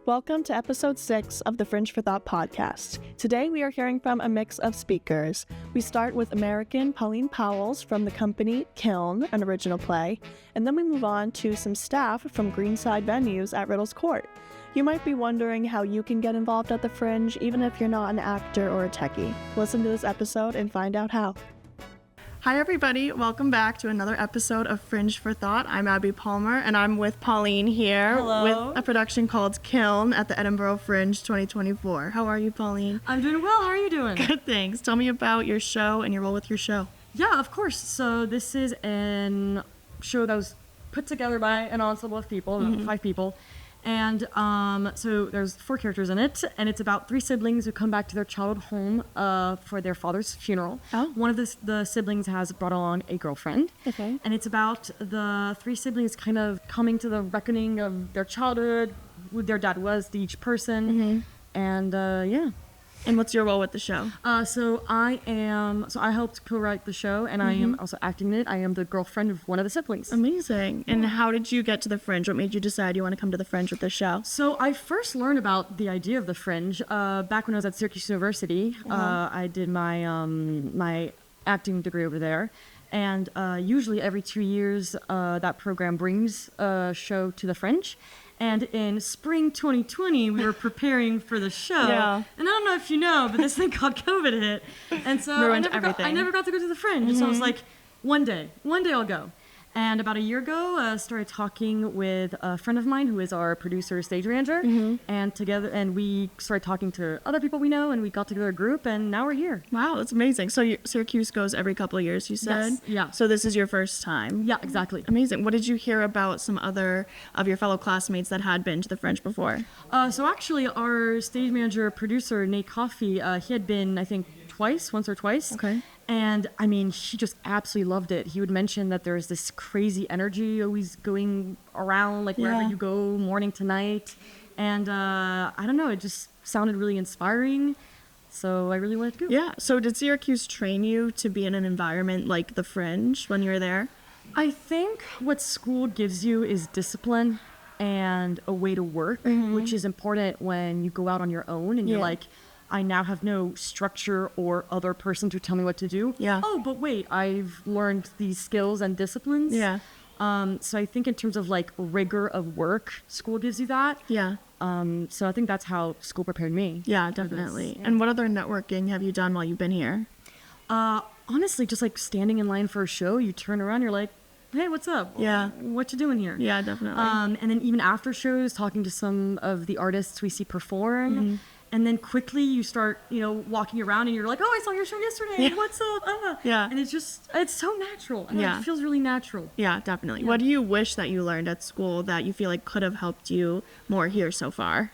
Welcome to episode 6 of the Fringe for Thought podcast. Today we are hearing from a mix of speakers. We start with American Pauline Powell's from the company Kiln, an original play, and then we move on to some staff from Greenside Venues at Riddle's Court. You might be wondering how you can get involved at the Fringe even if you're not an actor or a techie. Listen to this episode and find out how. Hi everybody, welcome back to another episode of Fringe for Thought. I'm Abby Palmer and I'm with Pauline here. Hello. With a production called Kiln at the Edinburgh Fringe 2024. How are you, Pauline? I'm doing well. How are you doing? Good, thanks. Tell me about your show and your role with your show. Yeah, of course. So this is a show that was put together by an ensemble of people, 5 people. And so there's 4 characters in it, and it's about 3 siblings who come back to their childhood home for their father's funeral. Oh. One of the siblings has brought along a girlfriend. Okay. And it's about the 3 siblings kind of coming to the reckoning of their childhood, who their dad was to each person. And yeah. And what's your role with the show? So I helped co-write the show, and I am also acting in it. I am the girlfriend of one of the siblings. Amazing. And how did you get to the Fringe? What made you decide you want to come to the Fringe with this show? So I first learned about the idea of the Fringe back when I was at Syracuse University. I did my my acting degree over there, and usually every 2 years that program brings a show to the Fringe. And in spring 2020, we were preparing for the show. Yeah. And I don't know if you know, but this thing called COVID hit. And so Ruined I everything. never got to go to the Fringe. And so I was like, one day I'll go. And about a year ago, I started talking with a friend of mine who is our producer, stage manager. And we started talking to other people we know, and we got together a group, and now we're here. Wow, that's amazing. So Syracuse goes every couple of years, you said? Yes, yeah. So this is your first time? Yeah, exactly. Amazing. What did you hear about some other of your fellow classmates that had been to the Fringe before? So actually, our stage manager, producer, Nate Coffey, he had been, I think, once or twice. Okay. And I mean, he just absolutely loved it. He would mention that there's this crazy energy always going around, like wherever you go, morning to night. And I don't know, it just sounded really inspiring. So I really wanted to go. Yeah. So did Syracuse train you to be in an environment like the Fringe when you were there? I think what school gives you is discipline and a way to work, which is important when you go out on your own and you're like, I now have no structure or other person to tell me what to do. Yeah. Oh, but wait, I've learned these skills and disciplines. Yeah. So I think in terms of like rigor of work, school gives you that. Yeah. So I think that's how school prepared me. Yeah, definitely. Yeah. And what other networking have you done while you've been here? Honestly, just like standing in line for a show, you turn around, you're like, hey, what's up? Yeah. What you doing here? Yeah, definitely. And then even after shows, talking to some of the artists we see perform. And then quickly you start, walking around and you're like, oh, I saw your show yesterday. Yeah. What's up? Yeah. And it's so natural. And Yeah. it feels really natural. Yeah, definitely. Yeah. What do you wish that you learned at school that you feel like could have helped you more here so far?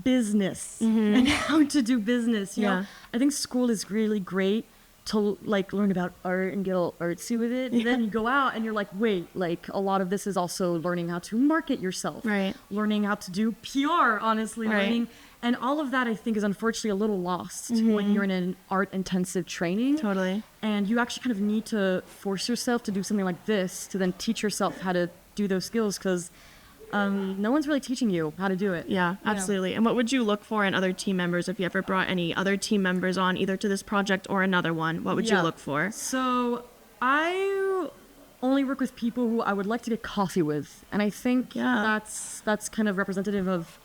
Business and how to do business. You know? I think school is really great to like learn about art and get all artsy with it. And then you go out and you're like, wait, like a lot of this is also learning how to market yourself. Right. Learning how to do PR, honestly. Right. Learning. And all of that, I think, is unfortunately a little lost when you're in an art-intensive training. Totally. And you actually kind of need to force yourself to do something like this to then teach yourself how to do those skills because no one's really teaching you how to do it. Yeah, absolutely. And what would you look for in other team members if you ever brought any other team members on either to this project or another one? What would you look for? So I only work with people who I would like to get coffee with. And I think that's kind of representative of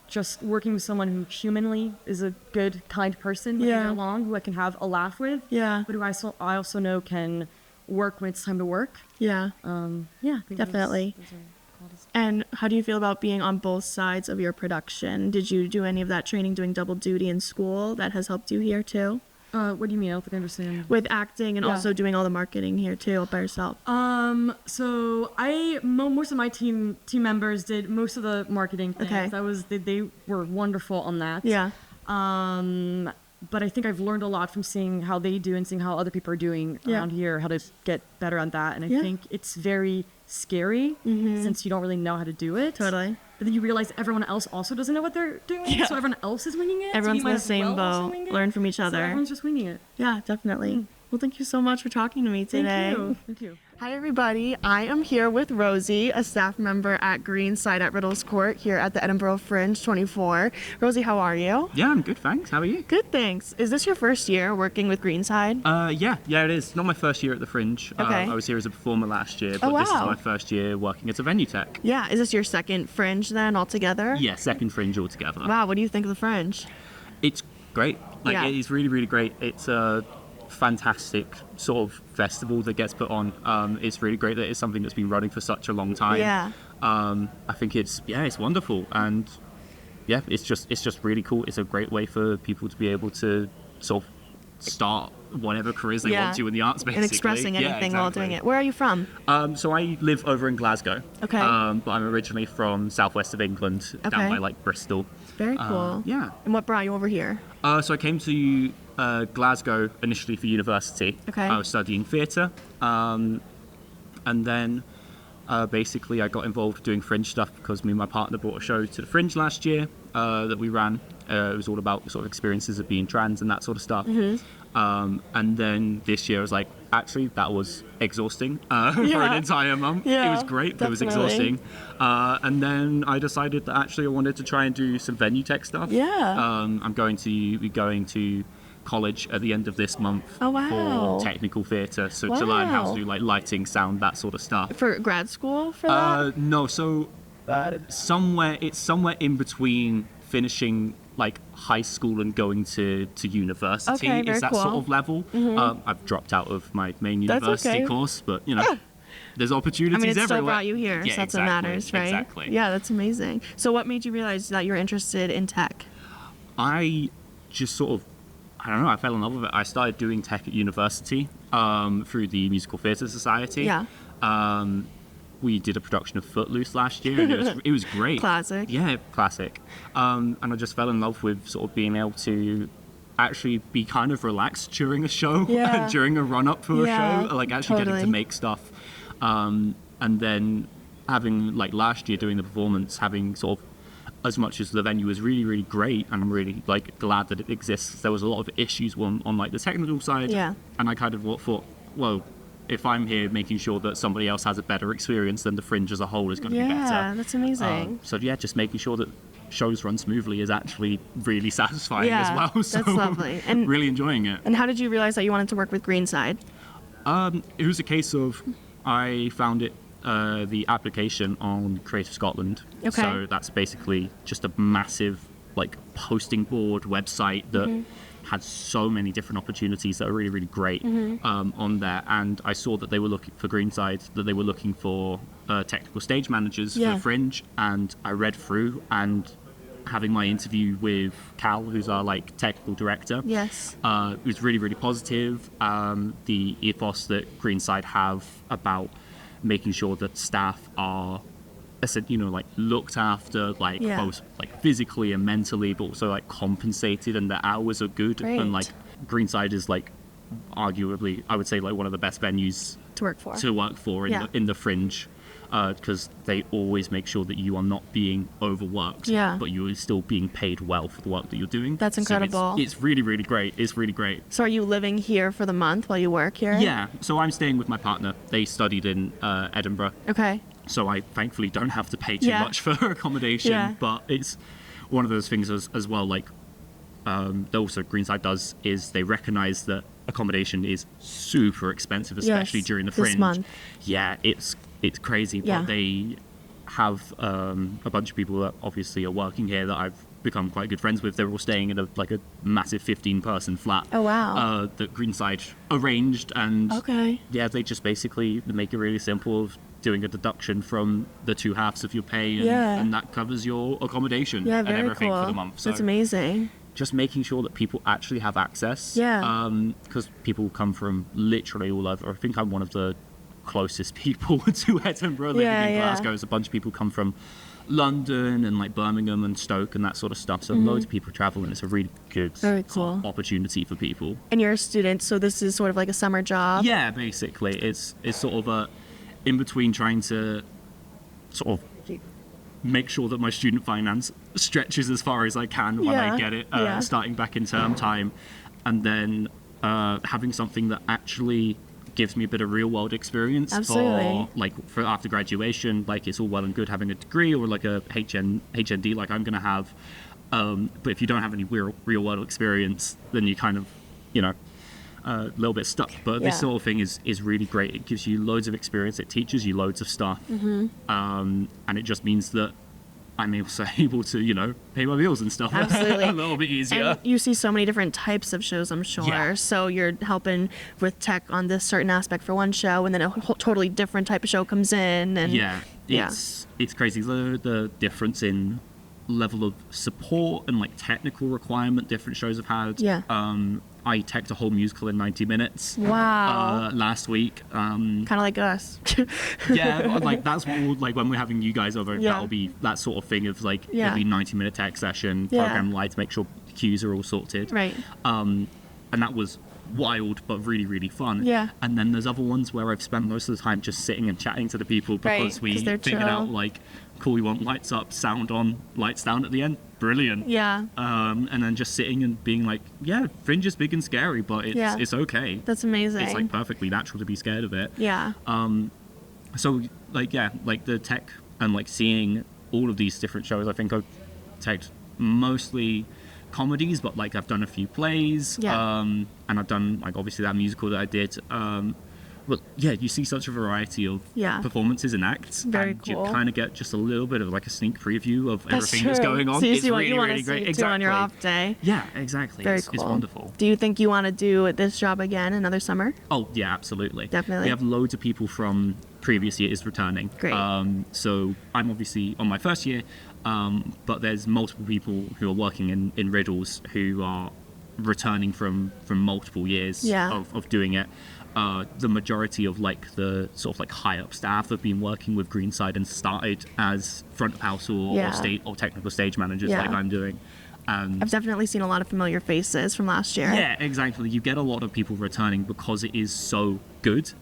just working with someone who humanly is a good, kind person, who I can get along, who I can have a laugh with, but who I also know can work when it's time to work. Yeah. I think Definitely. those are qualities. And how do you feel about being on both sides of your production? Did you do any of that training doing double duty in school that has helped you here too? What do you mean? I don't think I understand. With acting and also doing all the marketing here too by yourself. So most of my team members did most of the marketing things. Okay. They were wonderful on that. Yeah. But I think I've learned a lot from seeing how they do and seeing how other people are doing around here, how to get better on that. And I think it's very scary since you don't really know how to do it. Totally. But then you realize everyone else also doesn't know what they're doing, so everyone else is winging it. Everyone's so in the same boat. Learn from each other. So everyone's just winging it. Yeah, definitely. Well, thank you so much for talking to me today. Thank you. Hi everybody, I am here with Rosie, a staff member at Greenside at Riddle's Court here at the Edinburgh Fringe 24. Rosie, how are you? Yeah, I'm good, thanks. How are you? Good, thanks. Is this your first year working with Greenside? Yeah, it is. Not my first year at the Fringe. Okay. I was here as a performer last year, but Oh, this is wow. my first year working as a venue tech. Yeah, is this your second Fringe then altogether? Yeah, second Fringe altogether. Wow, what do you think of the Fringe? It's great. Yeah. It is really, really great. It's a fantastic sort of festival that gets put on. It's really great that it's something that's been running for such a long time. Yeah. I think it's wonderful, and yeah, it's just really cool. It's a great way for people to be able to sort of start whatever careers they want to in the arts, basically. And expressing Yeah, anything while doing exactly. it. Where are you from? So I live over in Glasgow. Okay. But I'm originally from southwest of England, Okay. down by like Bristol. Very cool. Yeah. And what brought you over here? So I came to Glasgow initially for university. Okay. I was studying theatre, and then basically I got involved doing Fringe stuff because me and my partner brought a show to the Fringe last year that we ran. It was all about sort of experiences of being trans and that sort of stuff. And then this year I was like, actually, that was exhausting for an entire month. Yeah, it was great, but it was definitely. exhausting. And then I decided that actually I wanted to try and do some venue tech stuff. Yeah. I'm going to be going to college at the end of this month Oh, wow. for technical theatre, so to learn how Wow. to do like lighting, sound, that sort of stuff. For grad school for that? No, so somewhere in between finishing like high school and going to university. Okay, very is that cool. sort of level. I've dropped out of my main That's university okay. course, but you know, there's opportunities I mean, it still everywhere. brought you here, Yeah, so that's what exactly, matters, right? Exactly. Yeah, that's amazing. So what made you realize that you're interested in tech? I just sort of, I don't know, I fell in love with it. I started doing tech at university through the Musical Theatre Society. Yeah. We did a production of Footloose last year, and it was great. Classic. Yeah, classic. And I just fell in love with sort of being able to actually be kind of relaxed during a show, Yeah. during a run-up for Yeah, a show, like actually getting totally. to make stuff. And then having, like last year doing the performance, having sort of, as much as the venue was really, really great, and I'm really like glad that it exists, there was a lot of issues on like the technical side. Yeah. And I kind of thought, well, if I'm here making sure that somebody else has a better experience, then the Fringe as a whole is going to be better. Yeah, that's amazing. So yeah, just making sure that shows run smoothly is actually really satisfying Yeah, as well. So that's lovely. And- really enjoying it. And how did you realize that you wanted to work with Greenside? It was a case of I found it the application on Creative Scotland. Okay. So that's basically just a massive like posting board website that had so many different opportunities that are really, really great on there. And I saw that they were looking for Greenside, that they were looking for technical stage managers Yeah. for Fringe. And I read through, and having my interview with Cal, who's our like technical director. Yes. It was really, really positive. The ethos that Greenside have about making sure that staff are, like looked after, like Yeah. both like physically and mentally, but also like compensated, and the hours are good. Great. And like Greenside is like arguably, I would say, like one of the best venues To work for. to work for Yeah. in the Fringe, because they always make sure that you are not being overworked, Yeah. but you're still being paid well for the work that you're doing. That's So incredible. it's really, really great. It's really great. So are you living here for the month while you work here? Yeah, so I'm staying with my partner. They studied in Edinburgh, Okay. so I thankfully don't have to pay too Yeah. much for accommodation. Yeah. But it's one of those things as well, like that also Greenside does, is they recognise that accommodation is super expensive, especially Yes, during the this Fringe. month. Yeah, it's crazy, Yeah. but they have a bunch of people that obviously are working here that I've become quite good friends with. They're all staying in a massive 15-person flat. Oh, wow. That Greenside arranged, and Okay. yeah, they just basically make it really simple of doing a deduction from the two halves of your pay, and, Yeah. and that covers your accommodation Yeah, and very everything cool. for the month. So That's amazing. just making sure that people actually have access. Yeah. Because people come from literally all over. I think I'm one of the closest people to Edinburgh living Yeah, in yeah. Glasgow. There's a bunch of people come from London and like Birmingham and Stoke and that sort of stuff. So loads of people travel, and it's a really good Mm-hmm. Very sort of cool. opportunity for people. And you're a student, so this is sort of like a summer job? Yeah, basically, it's sort of a in between trying to sort of make sure that my student finance stretches as far as I can when Yeah, I get it, yeah. starting back in term time, and then having something that actually gives me a bit of real world experience. Absolutely. For after graduation. Like, it's all well and good having a degree or like a HND like I'm going to have. But if you don't have any real world experience, then you kind of, a little bit stuck. But this sort of thing is really great. It gives you loads of experience. It teaches you loads of stuff. And it just means that I'm also able to, pay my bills and stuff. Absolutely. A little bit easier. And you see so many different types of shows, I'm sure. Yeah. So you're helping with tech on this certain aspect for one show, and then a whole totally different type of show comes in. And it's crazy. The difference in level of support and like technical requirement different shows have had. Yeah. I teched a whole musical in 90 minutes. Wow. Last week. Kind of like us. Yeah, like that's what when we're having you guys over, Yeah. that'll be that sort of thing of like Yeah. it'll be 90-minute tech session, Yeah. program live to make sure the cues are all sorted. Right. And that was wild but really, really fun. Yeah. And then there's other ones where I've spent most of the time just sitting and chatting to the people because Right, 'cause we they're figured chill. out like, cool, we want lights up, sound on, lights down at the end. Brilliant. Yeah. And then just sitting and being like, yeah, Fringe is big and scary, but it's okay. That's amazing. It's like perfectly natural to be scared of it. Yeah. So like the tech and like seeing all of these different shows, I think I've teched mostly comedies, but like I've done a few plays. Yeah. And I've done like obviously that musical that I did. But yeah, you see such a variety of Yeah. performances and acts. Very and cool. You kind of get just a little bit of like a sneak preview of That's everything that's true. going on. So you It's see what really, you want really to great. see Exactly. on your off day. Yeah, exactly. Very It's cool. wonderful. Do you think you want to do this job again another summer? Oh, yeah, absolutely. Definitely. We have loads of people from previous years returning. Great. So I'm obviously on my first year, but there's multiple people who are working in Riddles who are returning from multiple years Yeah. of doing it. The majority of like the sort of like high up staff have been working with Greenside and started as front of house Yeah. or technical stage managers Yeah. like I'm doing. I've definitely seen a lot of familiar faces from last year. Yeah, exactly. You get a lot of people returning because it is so good.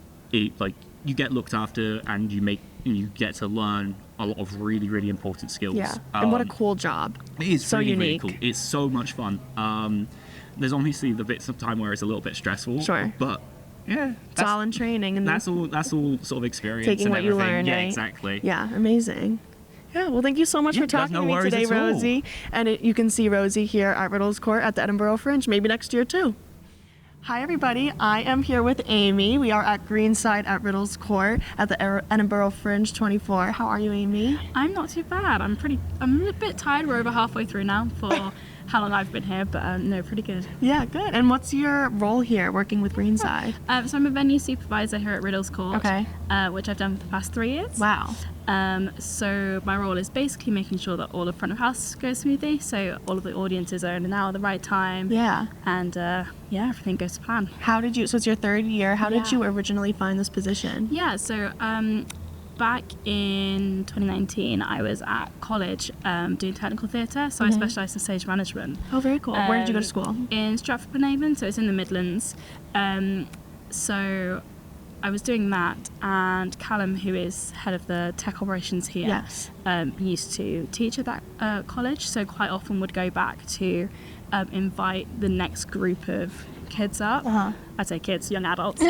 Like you get looked after and you get to learn a lot of really, really important skills. Yeah. And what a cool job. It is so really, unique. really cool. It's so much fun. There's obviously the bits of time where it's a little bit stressful. Sure. But yeah, It's all in training and that's all sort of experience. taking and what you everything. learn. Yeah, right? exactly. Yeah, amazing. Yeah, well, thank you so much Yeah, for talking no to me worries today, at all. Rosie. And you can see Rosie here at Riddle's Court at the Edinburgh Fringe, maybe next year too. Hi, everybody. I am here with Amy. We are at Greenside at Riddle's Court at the Edinburgh Fringe 24. How are you, Amy? I'm not too bad. I'm a bit tired. We're over halfway through now for how long I've been here, but no, pretty good. Yeah, good. And what's your role here working with Greenside? So I'm a venue supervisor here at Riddle's Court, Okay. Which I've done for the past 3 years. Wow. So my role is basically making sure that all of front of house goes smoothly, so all of the audiences are in and out at the right time. Yeah. And everything goes to plan. So it's your third year. How did Yeah. you originally find this position? Yeah, so back in 2019, I was at college doing technical theatre, so I specialised in stage management. Oh, very cool. Where did you go to school? In Stratford-upon-Avon, so it's in the Midlands. So I was doing that, and Callum, who is head of the tech operations here, Yes. used to teach at that college, so quite often would go back to invite the next group of kids up. I'd say kids, young adults.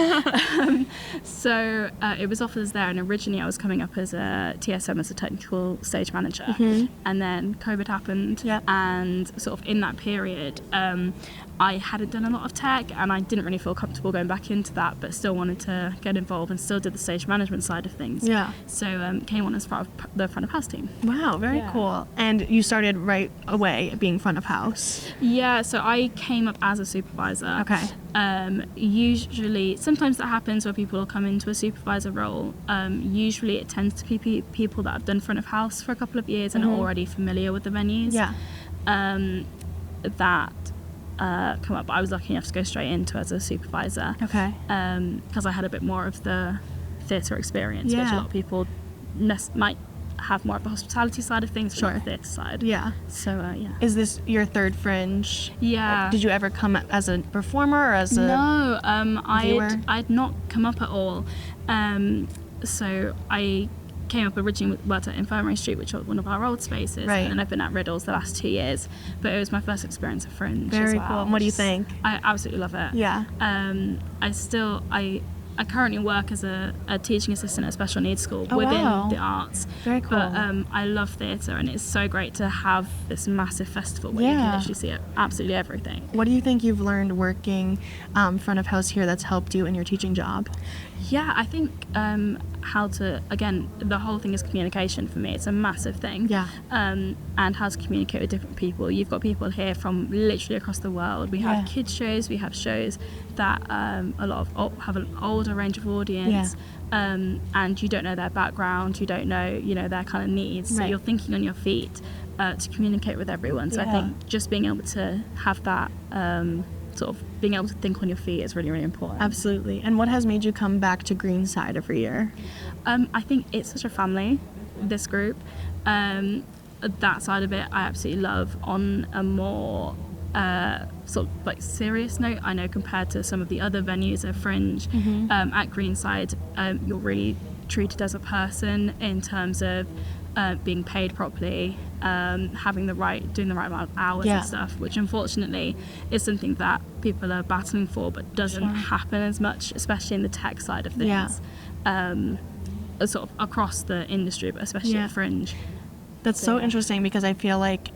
So it was offered us there, and originally I was coming up as a TSM, as a technical stage manager, and then COVID happened, Yep. and sort of in that period I hadn't done a lot of tech, and I didn't really feel comfortable going back into that, but still wanted to get involved and still did the stage management side of things. Yeah. So came on as part of the front of house team. Wow, very Yeah. cool. And you started right away being front of house. Yeah, so I came up as a supervisor. Okay. Usually, sometimes that happens where people will come into a supervisor role. Usually it tends to be people that have done front of house for a couple of years and are already familiar with the venues. Yeah. That come up. I was lucky enough to go straight into as a supervisor. Okay. Because I had a bit more of the theatre experience, which Yeah. a lot of people might have more of the hospitality side of things than Sure. the theatre side. Yeah. So, yeah. Is this your third Fringe? Yeah. Did you ever come as a performer or as a... No, viewer? I'd not come up at all. So I came up originally worked at Infirmary Street, which was one of our old spaces, Right. and I've been at Riddle's the last 2 years. But it was my first experience of Fringe. Very as well. cool. And what do you think? I absolutely love it. Yeah. I currently work as a teaching assistant at a special needs school Oh, within wow. the arts. Very cool. But I love theatre, and it's so great to have this massive festival where you Yeah. can literally see absolutely everything. What do you think you've learned working front of house here that's helped you in your teaching job? Yeah, I think how to, again, the whole thing is communication for me. It's a massive thing. Yeah. And how to communicate with different people. You've got people here from literally across the world. We have Yeah. kids shows, we have shows that a lot of have an older range of audience. And you don't know their background, you don't know, their kind of needs. So Right. you're thinking on your feet to communicate with everyone. So I Yeah. think just being able to have that sort of being able to think on your feet is really, really important. Absolutely. And what has made you come back to Greenside every year? I think it's such a family, this group. That side of it I absolutely love. On a more sort of like serious note, I know compared to some of the other venues at Fringe, at Greenside, you're really treated as a person in terms of being paid properly, doing the right amount of hours Yeah. and stuff, which unfortunately is something that people are battling for, but doesn't happen as much, especially in the tech side of things. Sort of across the industry, but especially at Fringe. That's so Yeah. interesting because I feel like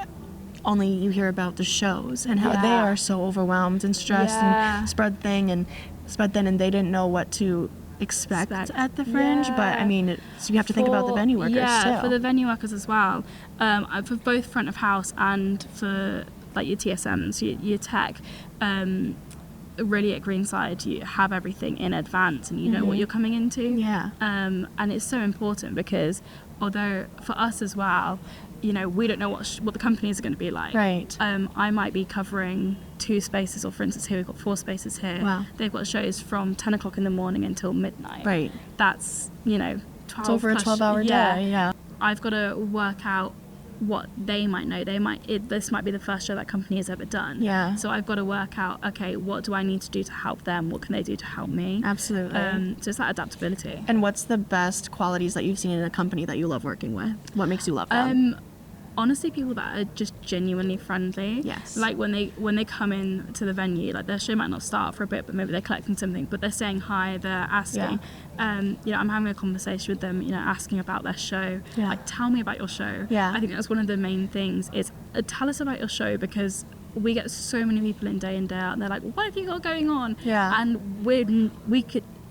only you hear about the shows and how they Yeah. are so overwhelmed and stressed Yeah. and spread thin, and they didn't know what to expect at the Fringe. But I Yeah. mean, you have to think about the venue workers too. For the venue workers as well. For both front of house and for like your TSMs, your tech. Really at Greenside, you have everything in advance and you know what you're coming into. Yeah. And it's so important because although for us as well, we don't know what the companies are going to be like. Right. I might be covering 2 spaces, or for instance here we've got 4 spaces here. Wow. They've got shows from 10 o'clock in the morning until midnight. Right. That's 12 It's over a plus- 12-hour day. Yeah. I've got to work out what they might know. This might be the first show that company has ever done. Yeah. So I've got to work out, okay, what do I need to do to help them? What can they do to help me? Absolutely. So it's that adaptability. And what's the best qualities that you've seen in a company that you love working with? What makes you love them? Honestly, people that are just genuinely friendly. Yes. Like when they come in to the venue, like their show might not start for a bit, but maybe they're collecting something, but they're saying hi, they're asking. I'm having a conversation with them, asking about their show. Yeah. Like, tell me about your show. Yeah. I think that's one of the main things is tell us about your show, because we get so many people in day out and they're like, what have you got going on? Yeah. And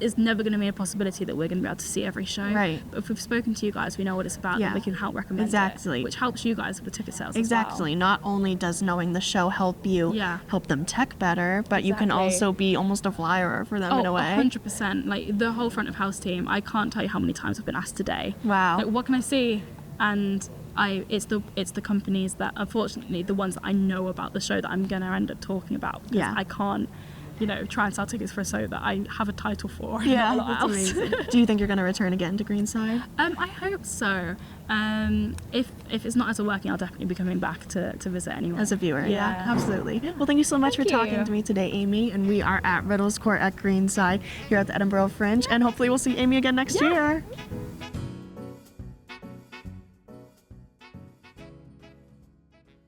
it's never going to be a possibility that we're going to be able to see every show. Right. But if we've spoken to you guys, we know what it's about, Yeah. and we can help recommend Exactly. it, which helps you guys with the ticket sales Exactly. Not only does knowing the show help you help them tech better, but you can Exactly. also be almost a flyer for them as well. in a way. 100%. Like the whole front of house team, I can't tell you how many times I've been asked today. Wow. Like, what can I see? And it's the companies that, unfortunately, the ones that I know about the show that I'm going to end up talking about. Because Yeah. I can't, try and sell tickets for a show that I have a title for. Yeah, not a lot that's else. amazing. Do you think you're going to return again to Greenside? I hope so. If it's not as a working, I'll definitely be coming back to visit anyway. As a viewer, yeah, Yeah. absolutely. Well, thank you so much Thank for talking you. to me today, Amy. And we are at Riddle's Court at Greenside here at the Edinburgh Fringe. And hopefully we'll see Amy again next year.